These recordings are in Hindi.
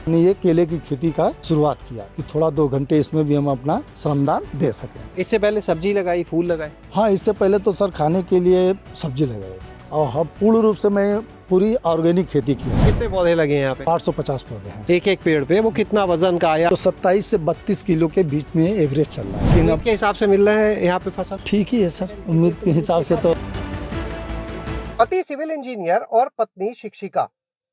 हमने ये केले की खेती का शुरुआत किया कि थोड़ा 2 घंटे इसमें भी हम अपना श्रमदान दे सकें। इससे पहले सब्जी लगाई, फूल लगाए? हाँ, इससे पहले तो सर खाने के लिए सब्जी लगाए और हम पूर्ण रूप से मैं पूरी ऑर्गेनिक खेती की है। कितने पौधे लगे हैं यहाँ पे? 850 पौधे हैं। एक एक पेड़ पे वो कितना वजन का आया? तो 27 से 32 किलो के बीच में एवरेज चल रहा है। उम्मीद के हिसाब से मिल रहा है यहाँ पे फसल? ठीक ही है सर, उम्मीद के हिसाब से तो। पति सिविल इंजीनियर और पत्नी शिक्षिका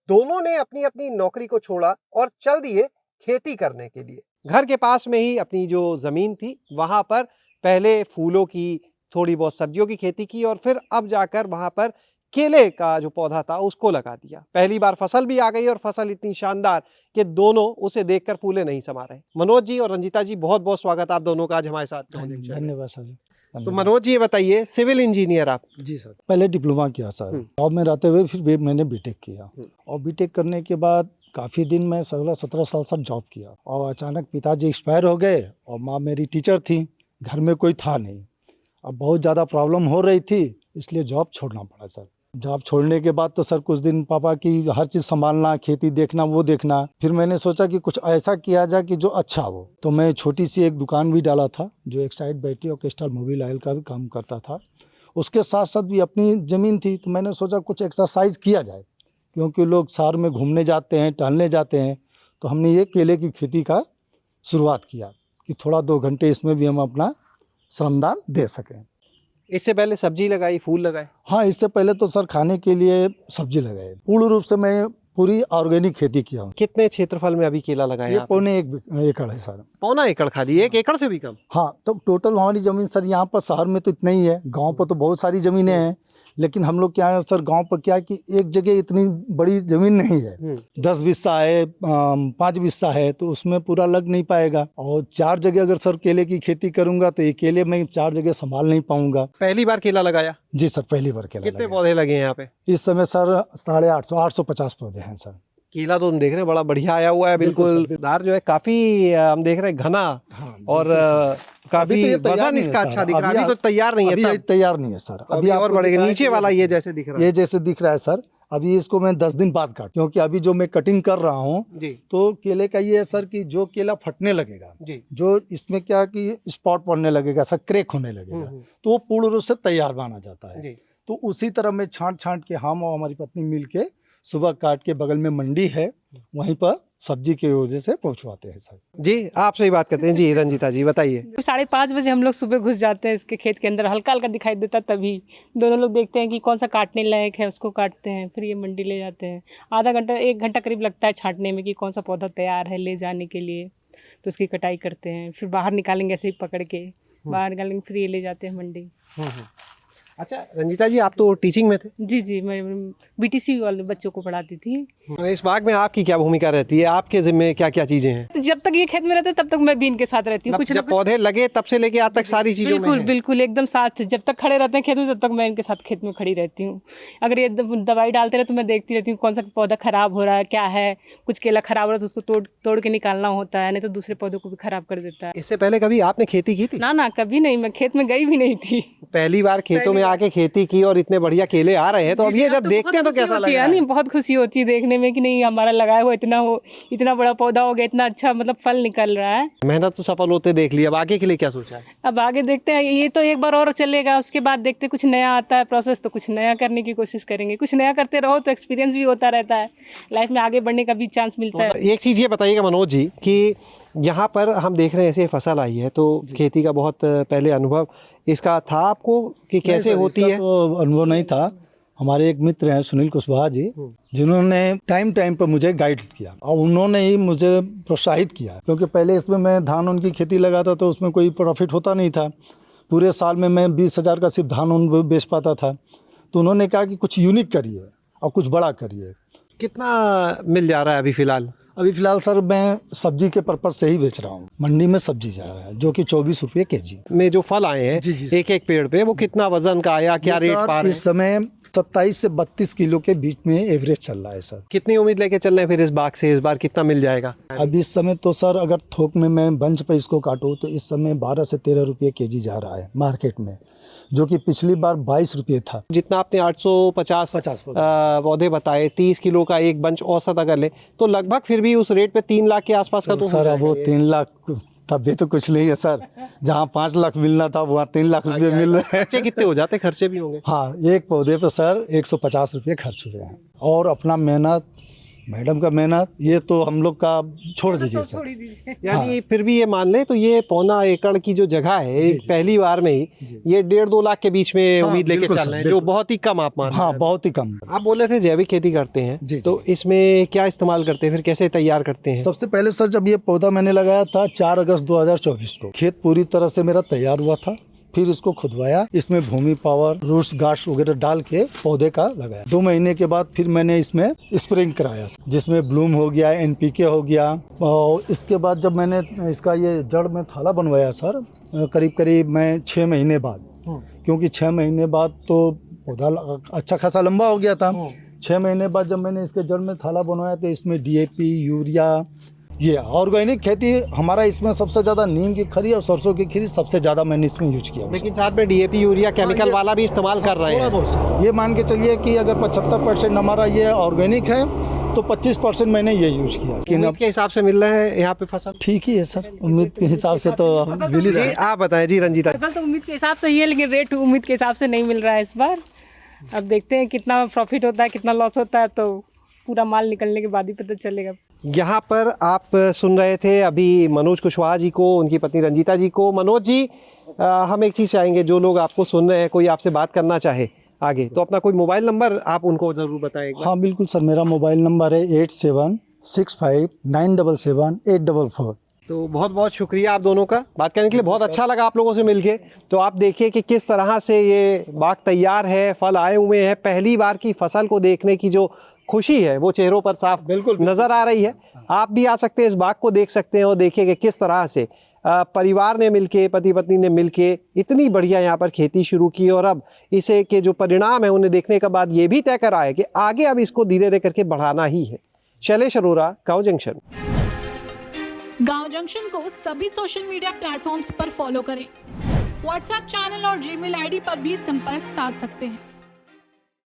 दोनों ने अपनी अपनी नौकरी को छोड़ा और चल दिए खेती करने के लिए। घर के पास में ही अपनी जो जमीन थी वहां पर पहले फूलों की, थोड़ी बहुत सब्जियों की खेती की और फिर अब जाकर वहां पर केले का जो पौधा था उसको लगा दिया। पहली बार फसल भी आ गई और फसल इतनी शानदार कि दोनों उसे देखकर फूले नहीं समा रहे। मनोज जी और रंजीता जी, बहुत बहुत स्वागत आप दोनों का आज हमारे साथ। धन्यवाद सर। तो मनोज जी, ये बताइए, सिविल इंजीनियर आप? जी सर, पहले डिप्लोमा किया सर, जॉब में रहते हुए फिर मैंने बीटेक किया और बीटेक करने के बाद काफ़ी दिन मैं 16-17 साल सर जॉब किया और अचानक पिताजी एक्सपायर हो गए और माँ मेरी टीचर थी, घर में कोई था नहीं। अब बहुत ज़्यादा प्रॉब्लम हो रही थी, इसलिए जॉब छोड़ना पड़ा सर। जॉब छोड़ने के बाद तो सर कुछ दिन पापा की हर चीज़ संभालना, खेती देखना, वो देखना। फिर मैंने सोचा कि कुछ ऐसा किया जाए कि जो अच्छा हो। तो मैं छोटी सी एक दुकान भी डाला था जो एक्साइड बैटरी और क्रिस्टल मोबिल ऑयल का भी काम करता था। उसके साथ साथ भी अपनी ज़मीन थी, तो मैंने सोचा कुछ एक्सरसाइज किया जाए, क्योंकि लोग शहर में घूमने जाते हैं, टहलने जाते हैं। तो हमने ये केले की खेती का शुरुआत किया कि थोड़ा 2 घंटे इसमें भी हम अपना श्रमदान दे सकें। इससे पहले सब्जी लगाई, फूल लगाए? हाँ, इससे पहले तो सर खाने के लिए सब्जी लगाए। पूर्ण रूप से मैं पूरी ऑर्गेनिक खेती किया हूँ। कितने क्षेत्रफल में अभी केला लगाया? ये 1.25 एकड़ है सर। 1.25 एकड़ खाली? 1 एकड़ से भी कम? हाँ, तो टोटल हमारी ज़मीन सर, यहाँ पर शहर में तो इतना ही है, गांव पर तो बहुत सारी ज़मीनें हैं, लेकिन हम लोग क्या है सर, गांव पर क्या है कि एक जगह इतनी बड़ी ज़मीन नहीं है। 10 बिस्सा है, 5 बिस्सा है, तो उसमें पूरा लग नहीं पाएगा। और 4 जगह अगर सर केले की खेती करूंगा तो ये केले मैं 4 जगह संभाल नहीं पाऊंगा। पहली बार केला लगाया? जी सर, पहली बार केला। कितने पौधे लगे हैं यहाँ पे इस समय सर? 850 पौधे हैं सर। केला तो हम देख रहे हैं बड़ा बढ़िया आया हुआ है, बिल्कुल दार जो है काफी हम देख रहे हैं घना। हाँ, और काफी वजन इसका अच्छा दिख रहा है। अभी तो तैयार नहीं है, अभी तैयार नहीं है सर। अभी और बढ़ेगा। नीचे वाला ये जैसे दिख रहा है, ये जैसे दिख रहा है सर, अभी इसको मैं 10 दिन बाद काट, क्योंकि अभी जो मैं कटिंग कर रहा हूँ तो केले का ये है सर कि जो केला फटने लगेगा, जो इसमें क्या कि स्पॉट पड़ने लगेगा सर, क्रैक होने लगेगा, तो वो पूर्ण रूप से तैयार माना जाता है। तो उसी तरह मैं छांट के, हम और हमारी पत्नी मिल के सुबह काट के, बगल में मंडी है, वहीं पर सब्जी की वजह से पहुंचवाते हैं सर। जी, आपसे ही बात करते हैं। जी रंजीता जी, बताइए। 5:30 बजे हम लोग सुबह घुस जाते हैं इसके खेत के अंदर, हल्का हल्का दिखाई देता तभी दोनों लोग देखते हैं कि कौन सा काटने लायक है, उसको काटते हैं, फिर ये मंडी ले जाते हैं। आधा घंटा 1 घंटा करीब लगता है छांटने में कि कौन सा पौधा तैयार है ले जाने के लिए, तो उसकी कटाई करते हैं, फिर बाहर निकालेंगे, ऐसे ही पकड़ के बाहर निकालेंगे, फिर ये ले जाते हैं मंडी। अच्छा रंजीता जी, आप तो टीचिंग में थे? जी जी, मैं बीटीसी वाले बच्चों को पढ़ाती थी। इस बाग में आपकी क्या भूमिका रहती है? आपके जिम्मे क्या क्या चीजें हैं? तो जब तक ये खेत में रहते तब तक मैं भी इनके साथ रहती हूँ। कुछ जब पौधे लगे तब से लेके आज तक सारी चीजों में? बिल्कुल एकदम साथ, जब तक खड़े रहते हैं खेत में तब तक मैं इनके साथ खेत में खड़ी रहती हूँ। अगर ये दवाई डालते रहे तो मैं देखती रहती हूँ कौन सा पौधा खराब हो रहा है, क्या है। कुछ केला खराब हो रहा है तो उसको तोड़ के निकालना होता है, नहीं तो दूसरे पौधों को भी खराब कर देता है। इससे पहले कभी आपने खेती की थी? ना, कभी नहीं, मैं खेत में गई भी नहीं थी। पहली बार खेतों में आके खेती की और इतने बढ़िया केले आ रहे हैं, तो अब ये जब देखते हैं तो कैसा लगता है? नहीं, बहुत खुशी होती है देखने में कि नहीं, हमारा लगाया हुआ इतना बड़ा पौधा हो गया, इतना अच्छा मतलब फल निकल रहा है। मेहनत तो सफल होते देख लिया, अब आगे के लिए क्या सोचा है? अब आगे देखते हैं, ये तो एक बार और चलेगा, उसके बाद देखते कुछ नया आता है प्रोसेस तो कुछ नया करने की कोशिश करेंगे। कुछ नया करते रहो तो एक्सपीरियंस भी होता रहता है, लाइफ में आगे बढ़ने का भी चांस मिलता है। एक चीज़ ये बताइएगा मनोज जी कि यहाँ पर हम देख रहे हैं ऐसे फसल आई है, तो खेती का बहुत पहले अनुभव इसका था आपको कि कैसे होती है? तो अनुभव नहीं था। हमारे एक मित्र हैं सुनील कुशवाहा जी, जिन्होंने टाइम पर मुझे गाइड किया और उन्होंने ही मुझे प्रोत्साहित किया, क्योंकि पहले इसमें मैं धान उनकी खेती लगाता तो उसमें कोई प्रॉफिट होता नहीं था। पूरे साल में मैं 20,000 का सिर्फ धान उन बेच पाता था। तो उन्होंने कहा कि कुछ यूनिक करिए और कुछ बड़ा करिए। कितना मिल जा रहा है अभी फिलहाल? अभी फिलहाल सर मैं सब्जी के पर्पज से ही बेच रहा हूँ। मंडी में सब्जी जा रहा है जो कि 24 रुपये केजी में जो फल आए हैं एक एक पेड़ पे, वो कितना वजन का आया, क्या रेट पा रहे हैं? इस समय 27 से 32 किलो के बीच में एवरेज चल रहा है सर। कितनी उम्मीद लेके चल रहे हैं फिर इस बाग से, इस बार कितना मिल जाएगा? अब इस समय तो सर अगर थोक में मैं बंच पे इसको काटूँ तो इस समय 12 से 13 रुपये केजी जा रहा है मार्केट में, जो कि पिछली बार 22 रुपये था। जितना आपने 850 पौधे बताए, 30 किलो का एक बंच औसत अगर ले तो लगभग फिर भी उस रेट पे 3 लाख के आसपास का तो सर अब वो 3 लाख तब भी तो कुछ नहीं है सर। जहाँ 5 लाख मिलना था वहाँ 3 लाख रुपये मिल रहे हैं। खर्चे कितने हो जाते, खर्चे भी होंगे? हाँ, एक पौधे पे सर 150 रुपये खर्च हुए हैं, और अपना मेहनत, मैडम का मेहनत, ये तो हम लोग का छोड़ दीजिए सर। यानी फिर भी ये मान ले तो ये 1.25 एकड़ की जो जगह है, एक पहली बार में ही ये 1.5-2 लाख के बीच में उम्मीद लेके बिल्कुल चल सर, रहे हैं, जो बिल्कुल। बहुत ही कम आप मान रहे हैं। हाँ, बहुत ही कम। आप बोल रहे थे जैविक खेती करते हैं, जी, तो इसमें क्या इस्तेमाल करते हैं, फिर कैसे तैयार करते हैं? सबसे पहले सर जब ये पौधा मैंने लगाया था 4 अगस्त 2024 को, खेत पूरी तरह से मेरा तैयार हुआ था। फिर इसको खुदवाया, इसमें भूमि पावर, रूट्स गार्ड्स वगैरह डाल के पौधे का लगाया। 2 महीने के बाद फिर मैंने इसमें स्प्रिंग कराया, जिसमें ब्लूम हो गया, NPK हो गया। और इसके बाद जब मैंने इसका ये जड़ में थाला बनवाया सर, करीब मैं 6 महीने बाद, क्योंकि 6 महीने बाद तो पौधा अच्छा खासा लंबा हो गया था। 6 महीने बाद जब मैंने इसके जड़ में थाला बनवाया तो इसमें DAP, यूरिया, ये ऑर्गेनिक खेती हमारा इसमें सबसे ज़्यादा नीम की खरी और सरसों की खरी सबसे ज़्यादा मैंने इसमें यूज किया। लेकिन साथ में DAP, यूरिया, केमिकल वाला भी इस्तेमाल कर रहे हैं। बहुत सारा, ये मान के चलिए कि अगर 75% हमारा ये ऑर्गेनिक है तो 25% मैंने ये यूज किया। लेकिन उम्मीद अब के हिसाब से मिल रहा है यहाँ पे फसल? ठीक ही है सर, उम्मीद के हिसाब से तो मिल ही रहा जी, है। आप बताएं जी रंजीता। फसल तो उम्मीद के हिसाब से ही है, लेकिन रेट उम्मीद के हिसाब से नहीं मिल रहा है इस बार। अब देखते हैं कितना प्रॉफिट होता है, कितना लॉस होता है, तो पूरा माल निकलने के बाद ही पता चलेगा। यहाँ पर आप सुन रहे थे अभी मनोज कुशवाहा जी को, उनकी पत्नी रंजीता जी को। मनोज जी, हम एक चीज़ चाहेंगे, जो लोग आपको सुन रहे हैं, कोई आपसे बात करना चाहे आगे, तो अपना कोई मोबाइल नंबर आप उनको ज़रूर बताएं। हाँ बिल्कुल सर, मेरा मोबाइल नंबर है 8765977844। तो बहुत बहुत शुक्रिया आप दोनों का बात करने के लिए, बहुत अच्छा लगा आप लोगों से मिलके। तो आप देखिए कि किस तरह से ये बाग तैयार है, फल आए हुए हैं। पहली बार की फसल को देखने की जो खुशी है वो चेहरों पर साफ बिल्कुल नज़र आ रही है। आप भी आ सकते हैं, इस बाग को देख सकते हैं और देखिए कि किस तरह से परिवार ने मिलके, पति पत्नी ने मिलके इतनी बढ़िया यहाँ पर खेती शुरू की, और अब इसे के जो परिणाम है उन्हें देखने के बाद ये भी तय करा है कि आगे अब इसको धीरे धीरे करके बढ़ाना ही है। शैलेश अरोरा, गाँव जंक्शन। गांव जंक्शन को सभी सोशल मीडिया प्लेटफॉर्म्स पर फॉलो करें। व्हाट्सएप चैनल और जीमेल आईडी पर भी संपर्क साध सकते हैं।